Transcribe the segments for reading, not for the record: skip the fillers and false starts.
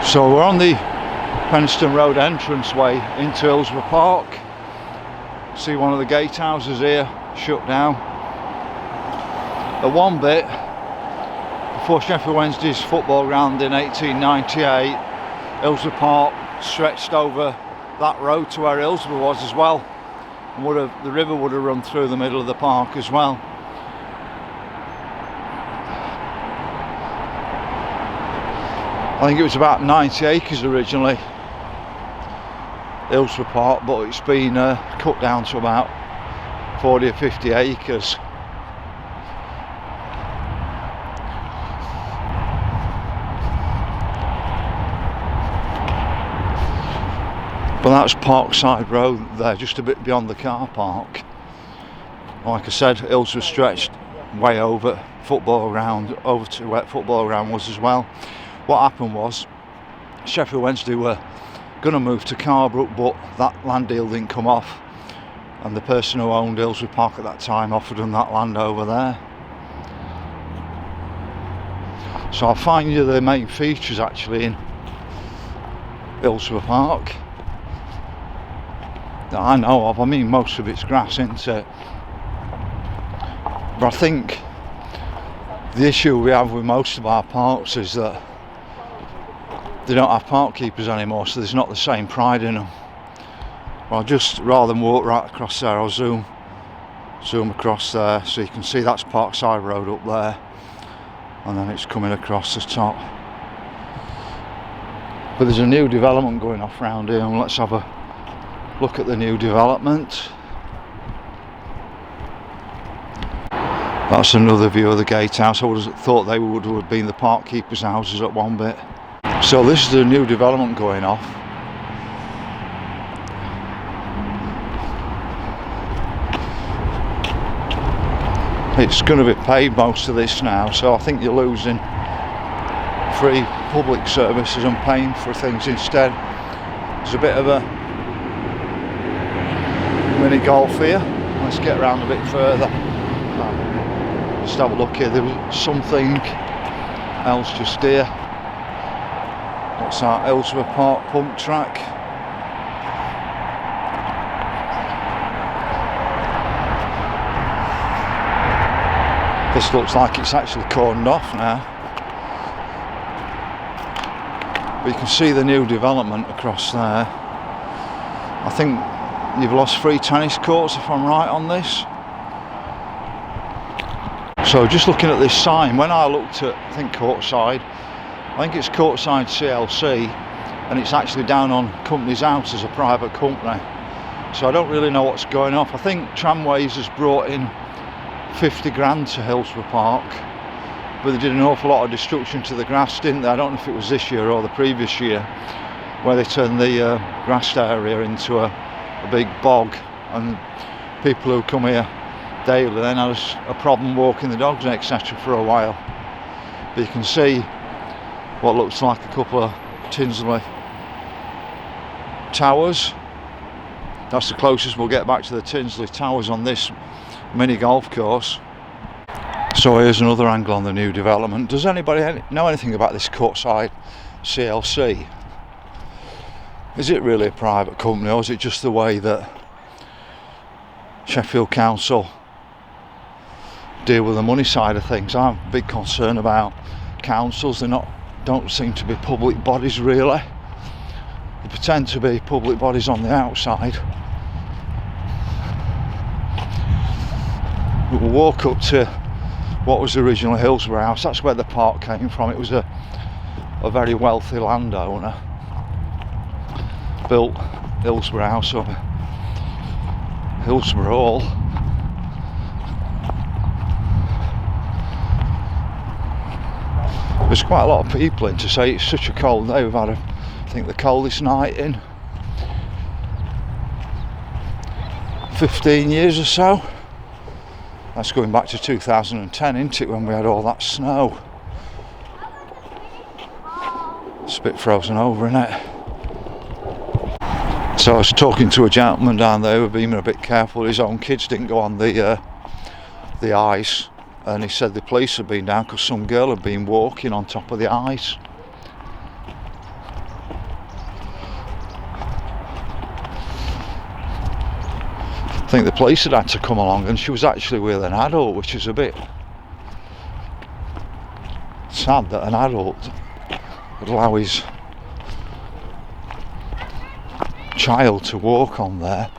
So we're on the Penistone Road entranceway into Hillsborough Park. See one of the gatehouses here shut down. At one bit, before Sheffield Wednesday's football ground in 1898, Hillsborough Park stretched over that road to where Hillsborough was as well. And the river would have run through the middle of the park as well. I think it was about 90 acres originally, Hillsborough Park, but it's been cut down to about 40 or 50 acres. But that's Parkside Road there, just a bit beyond the car park. Like I said, Hillsborough stretched way over football ground, over to where football ground was as well. What happened was, Sheffield Wednesday were going to move to Carbrook, but that land deal didn't come off, and the person who owned Hillsborough Park at that time offered them that land over there. So I'll find you the main features actually in Hillsborough Park that I know of. I mean, most of it's grass, isn't it? But I think the issue we have with most of our parks is that they don't have park keepers anymore, so there's not the same pride in them. Well, just rather than walk right across there, I'll zoom across there so you can see that's Parkside Road up there, and then it's coming across the top. But there's a new development going off round here, and let's have a look at the new development. That's another view of the gatehouse. I would have thought they would have been the park keepers' houses at one bit. So this is a new development going off. It's going to be paved most of this now, so I think you're losing free public services and paying for things instead. There's a bit of a mini golf here. Let's get around a bit further. Just have a look here. There was something else just here. What's that? Hillsborough Park pump track. This looks like it's actually cordoned off now. But you can see the new development across there. I think you've lost 3 tennis courts if I'm right on this. So just looking at this sign, when I looked at, I think Courtside, I think it's Courtside CLC, and it's actually down on Company's House as a private company. So I don't really know what's going on. I think Tramways has brought in 50 grand to Hillsborough Park, but they did an awful lot of destruction to the grass, didn't they? I don't know if it was this year or the previous year, where they turned the grassed area into a big bog, and people who come here daily then had a problem walking the dogs and etc. for a while. But you can see what looks like a couple of Tinsley towers. That's the closest we'll get back to the Tinsley towers on this mini golf course. So here's another angle on the new development. Does anybody know anything about this Courtside CLC? Is it really a private company, or is it just the way that Sheffield Council deal with the money side of things? I'm a big concern about councils. They don't seem to be public bodies really. They pretend to be public bodies on the outside. We'll walk up to what was the original Hillsborough House. That's where the park came from. It was a very wealthy landowner built Hillsborough House or Hillsborough Hall. There's quite a lot of people in to say it's such a cold day. We've had, I think, the coldest night in 15 years or so. That's going back to 2010, isn't it, when we had all that snow. It's a bit frozen over, isn't it? So I was talking to a gentleman down there who was being a bit careful. His own kids didn't go on the ice, and he said the police had been down because some girl had been walking on top of the ice. think the police had to come along, and she was actually with an adult, which is a bit sad that an adult would allow his child to walk on there.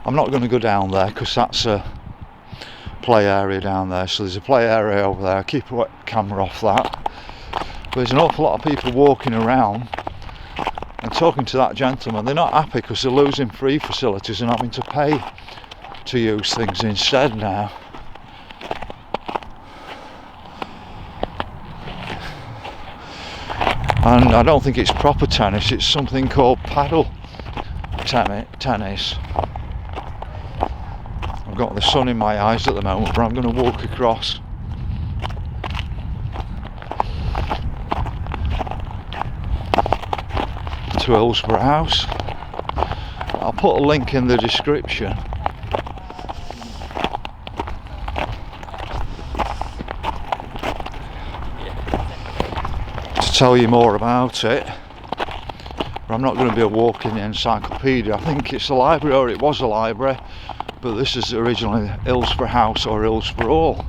I'm not going to go down there because that's a play area down there, so there's a play area over there. I'll keep a camera off that. But there's an awful lot of people walking around, and talking to that gentleman, they're not happy because they're losing free facilities and having to pay to use things instead now. And I don't think it's proper tennis, it's something called paddle tennis. I've got the sun in my eyes at the moment, but I'm going to walk across. To Hillsborough House. I'll put a link in the description. To tell you more about it. But I'm not going to be walking the encyclopedia. I think it's a library, or it was a library, but this is originally Hillsborough House or Hillsborough Hall.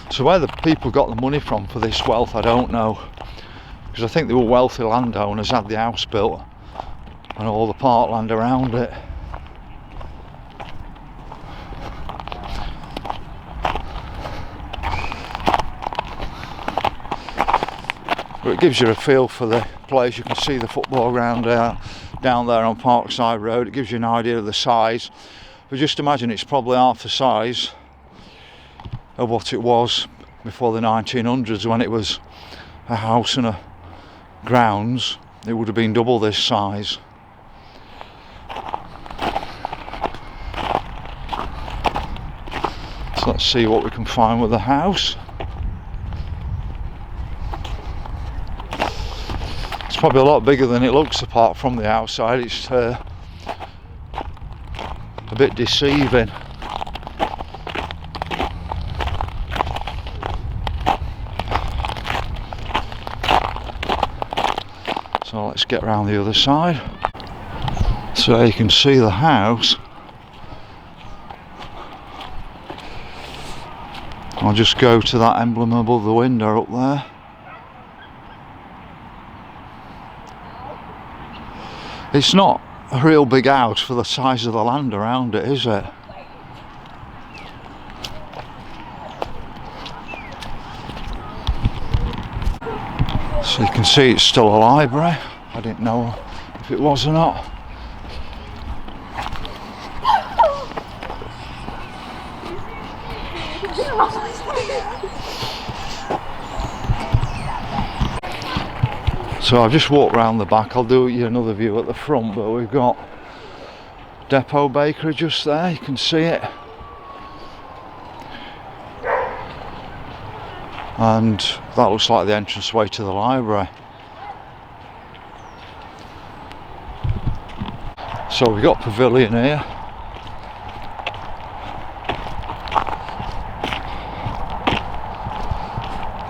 So where the people got the money from for this wealth, I don't know. Because I think they were wealthy landowners, had the house built and all the parkland around it. But it gives you a feel for the place. You can see the football ground down there on Parkside Road. It gives you an idea of the size. But just imagine it's probably half the size of what it was before the 1900s, when it was a house and a grounds. It would have been double this size. So let's see what we can find with the house. It's probably a lot bigger than it looks apart from the outside. It's a bit deceiving. So let's get around the other side. So you can see the house. I'll just go to that emblem above the window up there. It's not a real big house for the size of the land around it, is it? So you can see it's still a library. I didn't know if it was or not. So I've just walked round the back. I'll do you another view at the front, but we've got Depot Bakery just there, you can see it. And that looks like the entranceway to the library. So we've got pavilion here.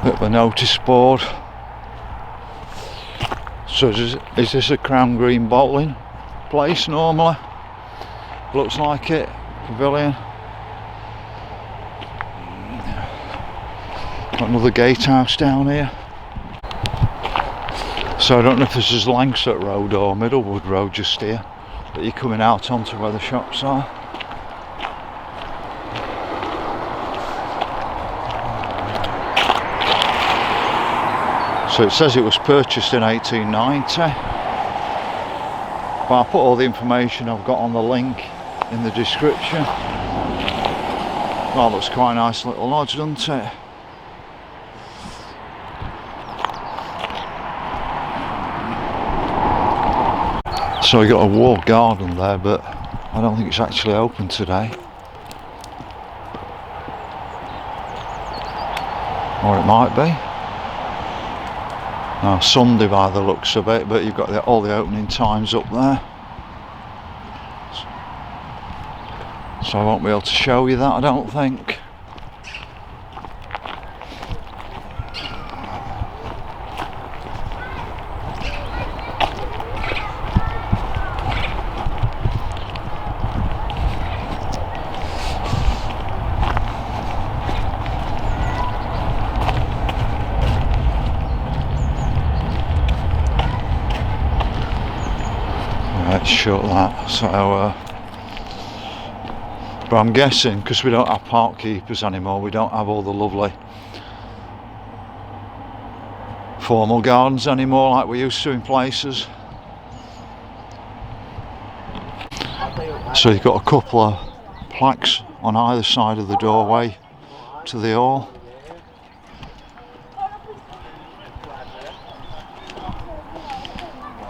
Bit of a notice board. So is this a Crown Green bowling place normally? Looks like it. Pavilion. Got another gatehouse down here. So I don't know if this is Langsett Road or Middlewood Road just here that you're coming out onto where the shops are. So it says it was purchased in 1890, but I'll put all the information I've got on the link in the description. Well, looks quite a nice little lodge, doesn't it? So we got a walled garden there, but I don't think it's actually open today. Or it might be. Now Sunday by the looks of it, but you've got all the opening times up there. So I won't be able to show you that, I don't think. it's shut that, so but I'm guessing because we don't have park keepers anymore, we don't have all the lovely formal gardens anymore like we used to in places. So you've got a couple of plaques on either side of the doorway to the hall.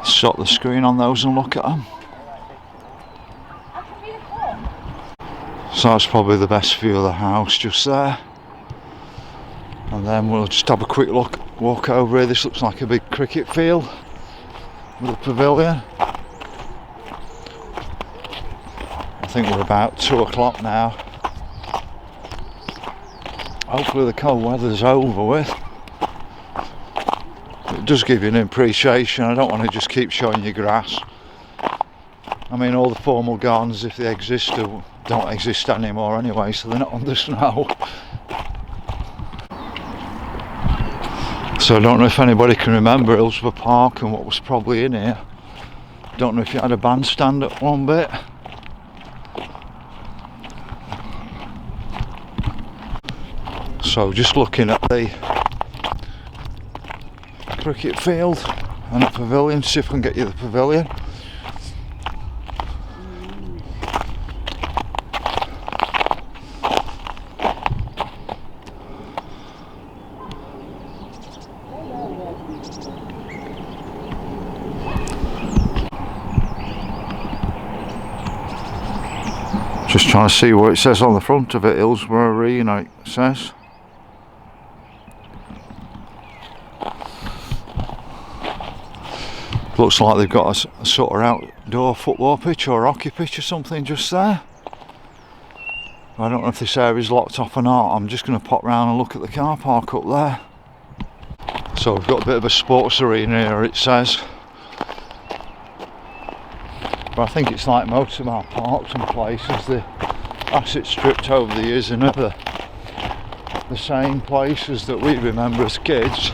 Stop the screen on those and look at them. So that's probably the best view of the house just there. And then we'll just have a quick walk over here. This looks like a big cricket field with a pavilion. I think we're about 2 o'clock now. Hopefully the cold weather's over with. It does give you an appreciation. I don't want to just keep showing you grass. I mean, all the formal gardens, if they exist, don't exist anymore anyway, so they're not under snow. So I don't know if anybody can remember Hillsborough Park and what was probably in here. Don't know if you had a bandstand at one bit. So just looking at the cricket field and a pavilion, see if I can get you the pavilion. Just trying to see what it says on the front of it. Hillsborough Arena, it says. Looks like they've got a sort of outdoor football pitch or hockey pitch or something just there. I don't know if this area's locked off or not. I'm just going to pop round and look at the car park up there. So we've got a bit of a sports arena here, it says. But I think it's like most of our parks and places, the assets stripped over the years are never the same places that we remember as kids.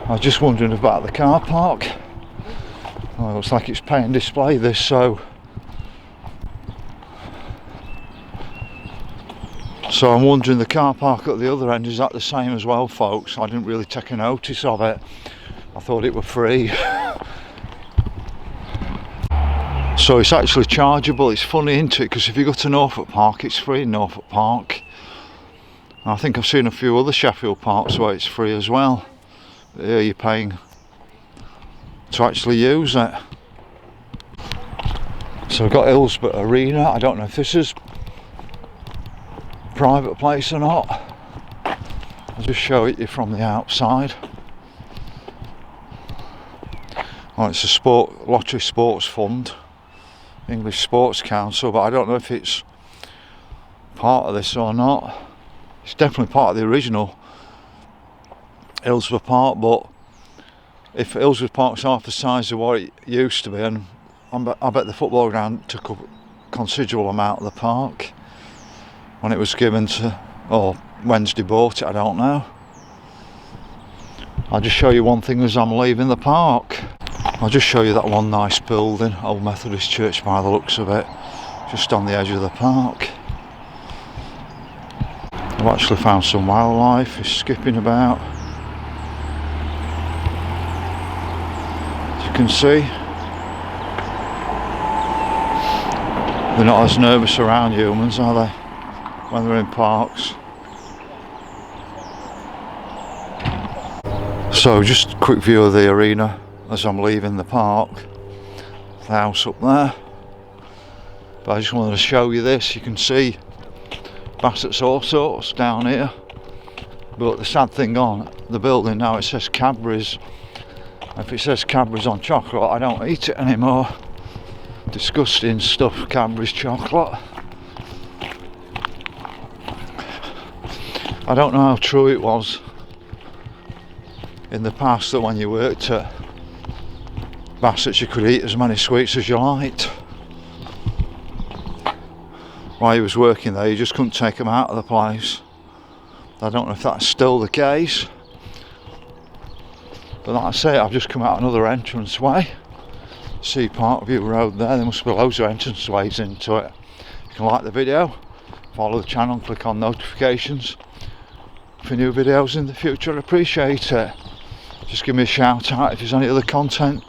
I was just wondering about the car park. Well, it looks like it's pay and display this, so I'm wondering the car park at the other end, is that the same as well, folks? I didn't really take a notice of it. I thought it were free. So it's actually chargeable. It's funny, isn't it? Because if you go to Norfolk Park, it's free in Norfolk Park. And I think I've seen a few other Sheffield parks where it's free as well. Here you're paying to actually use it. So we've got Hillsborough Arena. I don't know if this is a private place or not. I'll just show it you from the outside. Well, it's a lottery sports fund, English Sports Council, but I don't know if it's part of this or not. It's definitely part of the original Hillsborough Park, but if Hillsborough Park's half the size of what it used to be, and I bet the football ground took up a considerable amount of the park when it was given to, or Wednesday bought it, I don't know. I'll just show you one thing as I'm leaving the park. I'll just show you that one nice building, Old Methodist Church by the looks of it, just on the edge of the park. I've actually found some wildlife, it's skipping about. As you can see, they're not as nervous around humans, are they, when they're in parks? So just a quick view of the arena as I'm leaving the park, the house up there. But I just wanted to show you this. You can see Bassett's all sorts down here, but the sad thing on the building now, it says Cadbury's. If it says Cadbury's on chocolate, I don't eat it anymore. Disgusting stuff, Cadbury's chocolate. I don't know how true it was in the past that when you worked at Bassett's you could eat as many sweets as you liked. While you was working there, you just couldn't take them out of the place. I don't know if that's still the case, But that's it, I've just come out another entrance way. See Parkview Road there must be loads of entrance ways into it. You can like the video, follow the channel, click on notifications for new videos in the future. I appreciate it. Just give me a shout out if there's any other content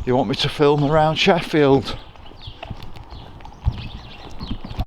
you want me to film around Sheffield.